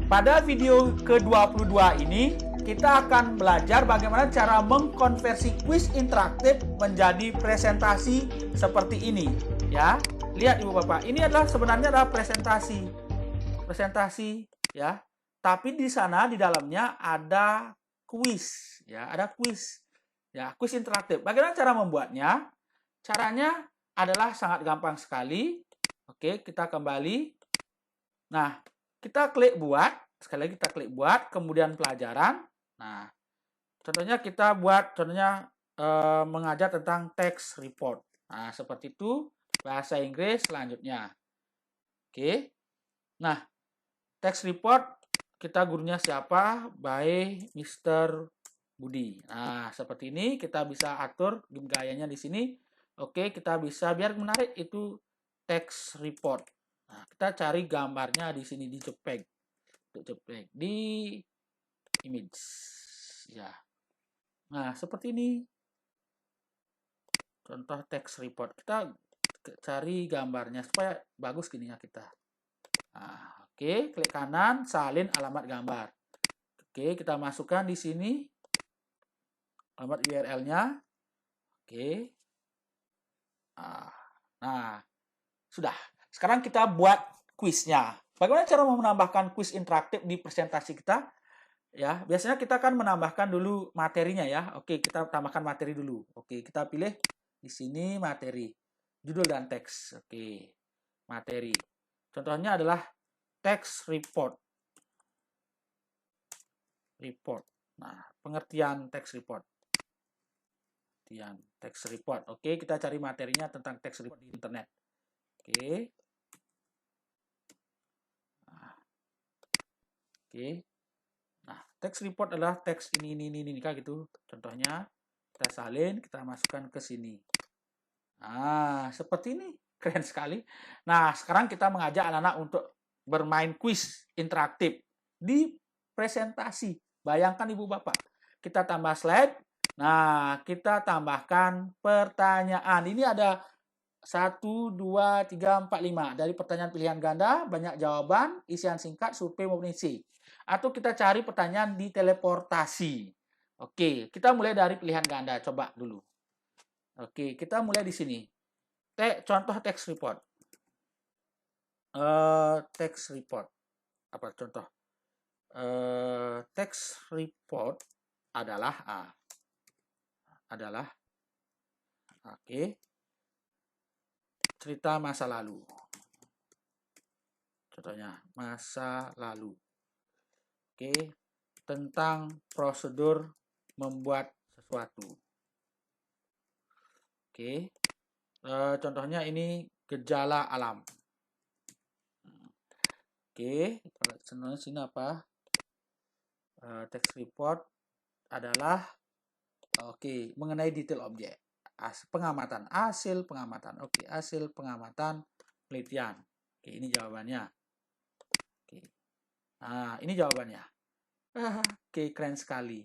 Pada video ke-22 ini, kita akan belajar bagaimana cara mengkonversi kuis interaktif menjadi presentasi seperti ini. Ya, lihat Ibu Bapak, ini sebenarnya adalah presentasi ya. Tapi di sana di dalamnya ada kuis, ya, ada kuis. Ya, kuis interaktif. Bagaimana cara membuatnya? Caranya adalah sangat gampang sekali. Oke, kita kembali. Nah, kita klik buat, sekali lagi kita klik buat, kemudian pelajaran. Nah, contohnya kita buat, mengajar tentang text report. Nah, seperti itu, bahasa Inggris selanjutnya. Oke. Nah, text report, kita gurunya siapa? By Mr. Budi. Nah, seperti ini, kita bisa atur gayanya di sini. Oke, kita bisa, biar menarik itu text report. Nah, kita cari gambarnya di sini di JPEG. Di image. Ya. Nah, seperti ini. Contoh text report. Kita cari gambarnya supaya bagus gini ya kita. Nah, oke, klik kanan, salin alamat gambar. Oke, kita masukkan di sini alamat URL-nya. Oke. Nah, sudah. Sekarang kita buat kuisnya. Bagaimana cara menambahkan kuis interaktif di presentasi kita? Ya, biasanya kita akan menambahkan dulu materinya ya. Oke, kita tambahkan materi dulu. Oke, kita pilih di sini materi, judul dan teks. Oke, materi. Contohnya adalah text report. Nah, pengertian text report. Text report. Oke, kita cari materinya tentang text report di internet. Oke. Oke. Nah, text report adalah teks ini kayak gitu. Contohnya kita salin, kita masukkan ke sini. Nah, seperti ini. Keren sekali. Nah, sekarang kita mengajak anak-anak untuk bermain kuis interaktif di presentasi. Bayangkan Ibu Bapak, kita tambah slide. Nah, kita tambahkan pertanyaan. Ini ada 1, 2, 3, 4, 5. Dari pertanyaan pilihan ganda, banyak jawaban, isian singkat, survei maupun isi. Atau kita cari pertanyaan di teleportasi. Oke, kita mulai dari pilihan ganda. Coba dulu. Oke, kita mulai di sini. Contoh text report. Text report. Apa contoh? Text report adalah cerita masa lalu. Contohnya masa lalu. Oke, tentang prosedur membuat sesuatu. Oke, contohnya ini gejala alam. Oke, sebenarnya sini apa? Text report adalah mengenai detail objek. Pengamatan, hasil pengamatan. Oke, hasil pengamatan penelitian. Oke, ini jawabannya. Oke. Nah, ini jawabannya. Oke, keren sekali.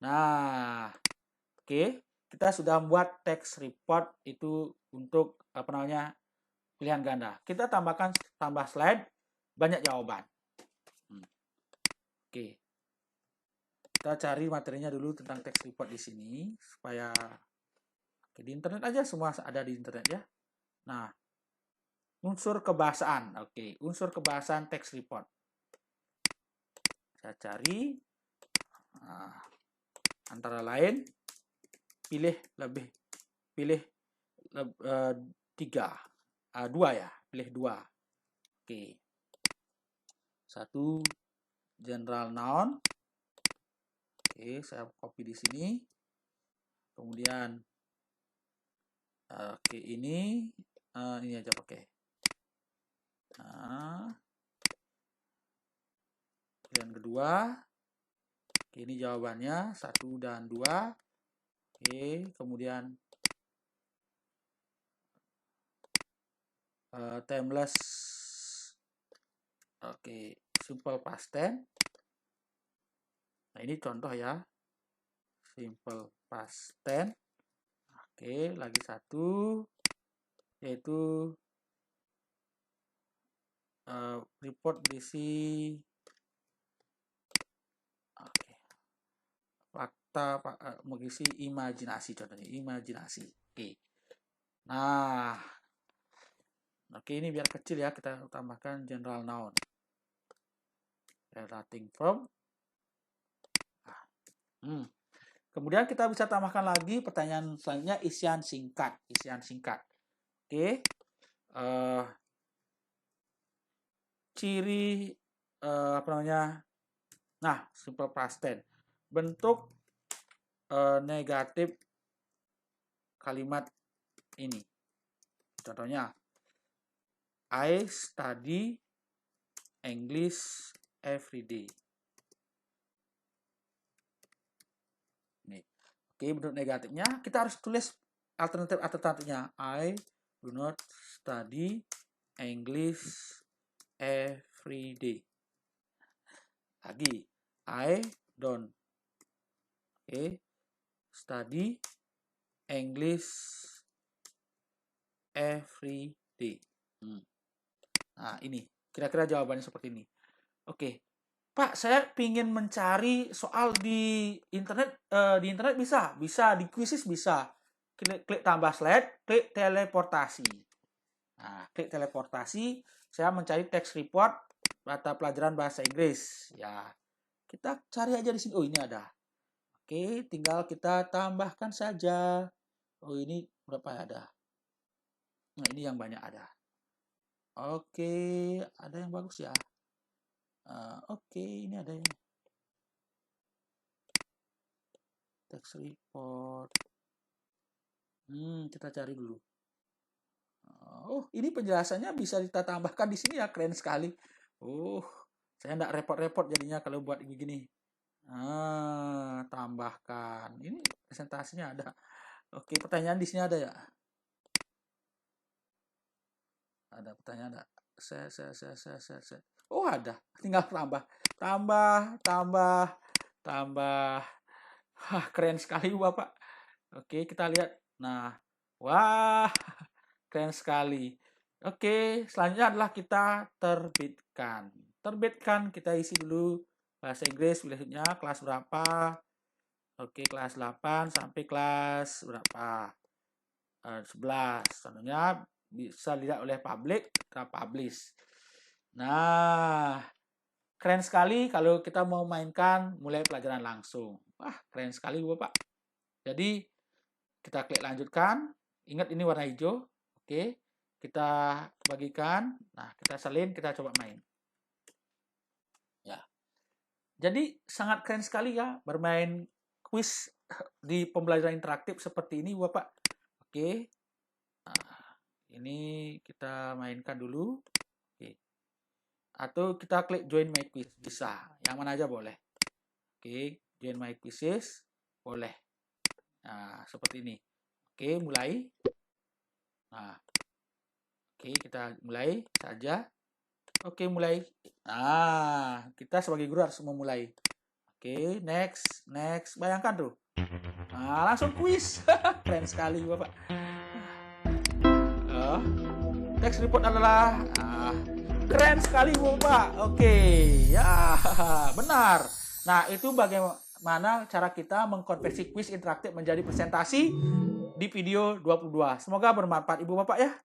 Nah, oke, kita sudah membuat text report itu untuk pilihan ganda. Kita tambah slide, banyak jawaban. Oke. Kita cari materinya dulu tentang text report di sini supaya di internet aja, semua ada di internet ya. Nah, unsur kebahasaan. Oke, unsur kebahasaan text report. Saya cari antara lain pilih 2 ya, pilih 2. Oke. 1 general noun. Oke, saya copy di sini. Kemudian ini aja pakai. Yang kedua, ini jawabannya 1 dan 2. Oke, kemudian timeless. Oke, simple past tense. Nah, ini contoh ya. Simple past tense. Oke, lagi 1 yaitu report berisi fakta mengisi imajinasi, contohnya imajinasi. Oke. Nah, oke, ini biar kecil ya, kita tambahkan general noun. Starting from. Kemudian kita bisa tambahkan lagi pertanyaan selanjutnya, isian singkat. Oke. Ciri apa namanya? Nah, simple past tense. Bentuk negatif kalimat ini. Contohnya, I study English every day. Nih. Oke, bentuk negatifnya kita harus tulis alternatifnya. I do not study English every day. Lagi, I don't study English every day. Nah, ini kira-kira jawabannya seperti ini. Oke, Pak, saya ingin mencari soal di internet. Di internet bisa di Quizizz bisa. Klik tambah slide, klik teleportasi. Nah, klik teleportasi, saya mencari text report mata pelajaran bahasa Inggris. Ya, kita cari aja di sini. Oh, ini ada. Oke, tinggal kita tambahkan saja. Oh, ini berapa ada? Nah, ini yang banyak ada. Oke, ada yang bagus ya. Oke, ini ada yang text report. Kita cari dulu. Oh, ini penjelasannya bisa kita tambahkan di sini ya, keren sekali. Saya nggak repot-repot jadinya kalau buat begini. Tambahkan. Ini presentasinya ada. Oke, pertanyaan di sini ada ya? Ada pertanyaan ada. Oh, ada. Tinggal tambah. Keren sekali Bapak. Oke, kita lihat. Nah, wah, keren sekali. Oke, selanjutnya adalah kita terbitkan. Kita isi dulu bahasa Inggris berikutnya kelas berapa. Oke, kelas 8 sampai kelas berapa? 11. Contohnya bisa dilihat oleh publik, kita publish. Nah, keren sekali kalau kita mau mainkan mulai pelajaran langsung. Wah, keren sekali Bapak. Jadi, kita klik lanjutkan. Ingat ini warna hijau. Oke, kita bagikan. Nah, kita salin, kita coba main. Ya. Jadi, sangat keren sekali ya bermain quiz di pembelajaran interaktif seperti ini Bapak. Oke. Nah, ini kita mainkan dulu. Oke. Atau kita klik join my quiz, bisa. Yang mana aja boleh. Oke, join my quizzes boleh. Nah, seperti ini. Oke, mulai. Nah, oke, kita mulai saja. Oke, mulai. Nah, kita sebagai guru harus memulai. Oke, next. Bayangkan tuh. Nah, langsung quiz. Keren sekali, Bapak. Text report adalah keren sekali Bapak. Oke, ya benar. Nah, itu bagaimana cara kita mengkonversi quiz interaktif menjadi presentasi di video 22. Semoga bermanfaat Ibu Bapak ya.